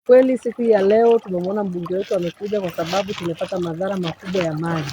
Kweli siku ya leo tumemwona mbunge wetu amekuja kwa sababu tumepata madhara makubwa ya maji.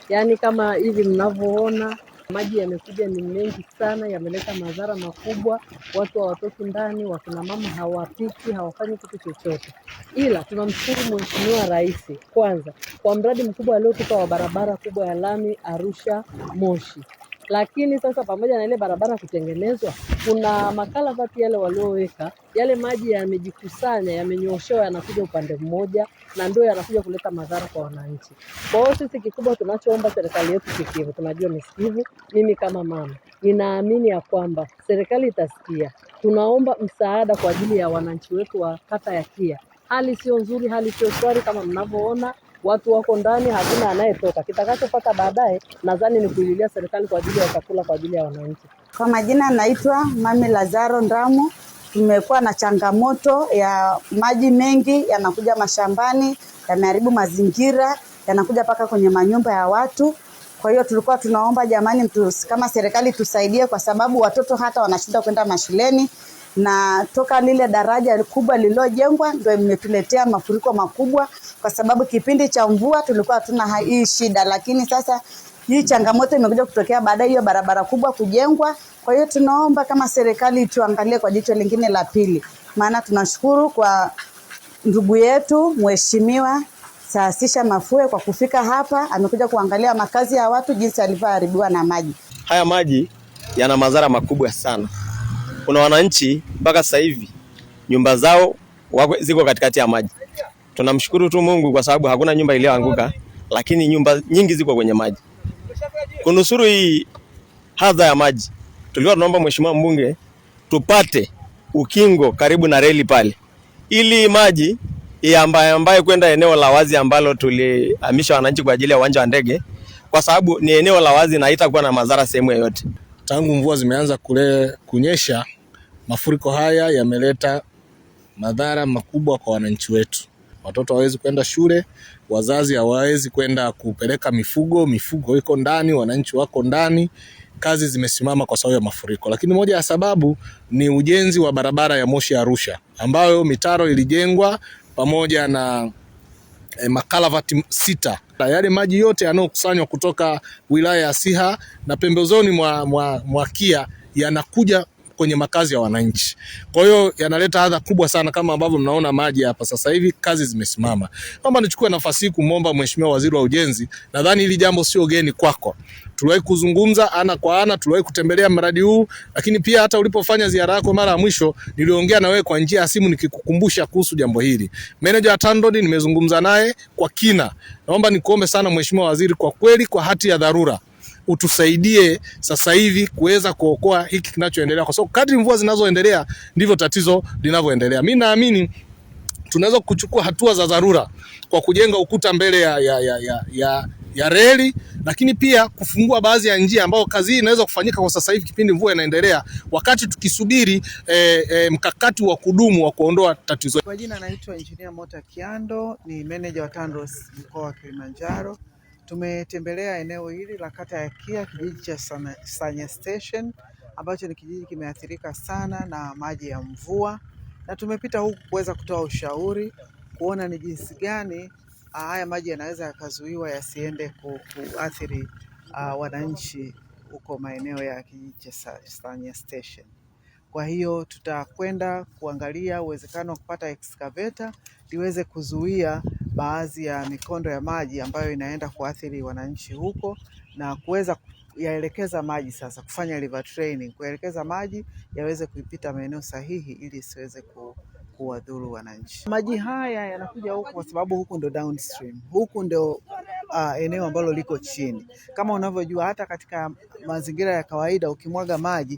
Yaani kama hivi mnavyoona maji yamekuja ni mengi sana, yameleta madhara makubwa. Watu hawatoki ndani, wakina mama hawapiki, hawafanyi kitu chochote. Ila tunamshukuru Mheshimiwa Rais kwanza kwa mradi mkubwa aliotupa wa barabara kubwa ya lami Arusha Moshi. Lakini sasa pamoja na ile barabara kutengenezwa, kuna makalavati yale walioweka, yale maji yamejikusanya, yamenyoshewa, yanakuja upande mmoja na ndio yanakuja kuleta madhara kwa wananchi. Kwa hiyo sisi kikubwa tunachoomba serikali yetu sikivu, tunajua ni sikivu. Mimi kama mama ninaamini ya kwamba serikali itasikia. Tunaomba msaada kwa ajili ya wananchi wetu wa kata ya Kia. Hali sio nzuri, hali sio shwari kama mnavyoona. Watu wako ndani, hakuna anayetoka. Kitakachopata baadaye nadhani ni kuililia serikali kwa ajili ya chakula kwa ajili ya wananchi. Kwa majina naitwa Mami Lazaro Ndamo. Tumekuwa na changamoto ya maji mengi yanakuja mashambani, yanaharibu mazingira, yanakuja paka kwenye manyumba ya watu. Kwa hiyo tulikuwa tunaomba jamani, kama serikali tusaidie, kwa sababu watoto hata wanashinda kwenda mashuleni, na toka lile daraja kubwa lililojengwa ndio imetuletea mafuriko makubwa, kwa sababu kipindi cha mvua tulikuwa hatuna hii shida, lakini sasa hii changamoto imekuja kutokea baada hiyo barabara kubwa kujengwa. Kwa hiyo tunaomba kama serikali tuangalie kwa jicho lingine la pili. Maana tunashukuru kwa ndugu yetu Mheshimiwa Saasisha Mafue kwa kufika hapa, amekuja kuangalia makazi ya watu jinsi yalivyoharibiwa na maji. Haya maji yana madhara makubwa sana. Kuna wananchi mpaka sasa hivi nyumba zao ziko katikati ya maji. Tunamshukuru tu Mungu kwa sababu hakuna nyumba iliyoanguka, lakini nyumba nyingi ziko kwenye maji. Kunusuru hii hadha ya maji, tulikuwa tunaomba Mheshimiwa mbunge tupate ukingo karibu na reli pale, ili maji ambaye kwenda eneo la wazi ambalo tulihamisha wananchi kwa ajili ya uwanja wa ndege, kwa sababu ni eneo la wazi na haitakuwa na madhara sehemu yoyote. Tangu mvua zimeanza kunyesha, mafuriko haya yameleta madhara makubwa kwa wananchi wetu. Watoto hawezi kwenda shule, wazazi hawawezi kwenda kupeleka mifugo iko ndani, wananchi wako ndani, kazi zimesimama kwa sababu ya mafuriko. Lakini moja ya sababu ni ujenzi wa barabara ya Moshi Arusha, ambayo mitaro ilijengwa pamoja na makalavati 6. Yale maji yote yanayokusanywa kutoka wilaya ya Siha na pembezoni mwa Kia yanakuja kwenye makazi ya wananchi. Kwa hiyo yanaleta adha kubwa sana, kama ambavyo mnaona maji hapa sasa hivi kazi zimesimama. Kama nichukue nafasi hii kumwomba Mheshimiwa Waziri wa Ujenzi, nadhani hili jambo sio geni kwako. Tuliwahi kuzungumza ana kwa ana, tuliwahi kutembelea mradi huu, lakini pia hata ulipofanya ziara yako mara ya mwisho niliongea na wewe kwa njia ya simu nikikukumbusha kuhusu jambo hili. Meneja wa TANROADS nimezungumza naye kwa kina. Naomba nikuombe sana Mheshimiwa Waziri, kwa kweli kwa hati ya dharura utusaidie sasa hivi kuweza kuokoa hiki kinachoendelea, kwa sababu kadri mvua zinazoendelea ndivyo tatizo linavyoendelea. Mimi naamini tunaweza kuchukua hatua za dharura kwa kujenga ukuta mbele ya reli, lakini pia kufungua baadhi ya njia ambayo kazi hii inaweza kufanyika kwa sasa hivi kipindi mvua inaendelea, wakati tukisubiri mkakati wa kudumu wa kuondoa tatizo. Kwa jina naitwa Engineer Mota Kiando, ni manager wa TANROADS mkoa wa Kilimanjaro. Tumetembelea eneo hili la kata ya Kia, kijiji cha Sanya Station, ambacho ni kijiji kimeathirika sana na maji ya mvua, na tumepita huku kuweza kutoa ushauri kuona ni jinsi gani haya maji yanaweza yakazuiwa yasiende kuathiri wananchi huko maeneo ya kijiji cha Sanya Station. Kwa hiyo tutakwenda kuangalia uwezekano wa kupata excavator liweze kuzuia baadhi ya mikondo ya maji ambayo inaenda kuathiri wananchi huko, na kuweza yaelekeza maji sasa, kufanya river training, kuelekeza maji yaweze kuipita maeneo sahihi ili isiweze kuwadhuru wananchi. Maji haya yanakuja huku kwa sababu huku ndo downstream, huku ndo eneo ambalo liko chini. Kama unavyojua hata katika mazingira ya kawaida ukimwaga maji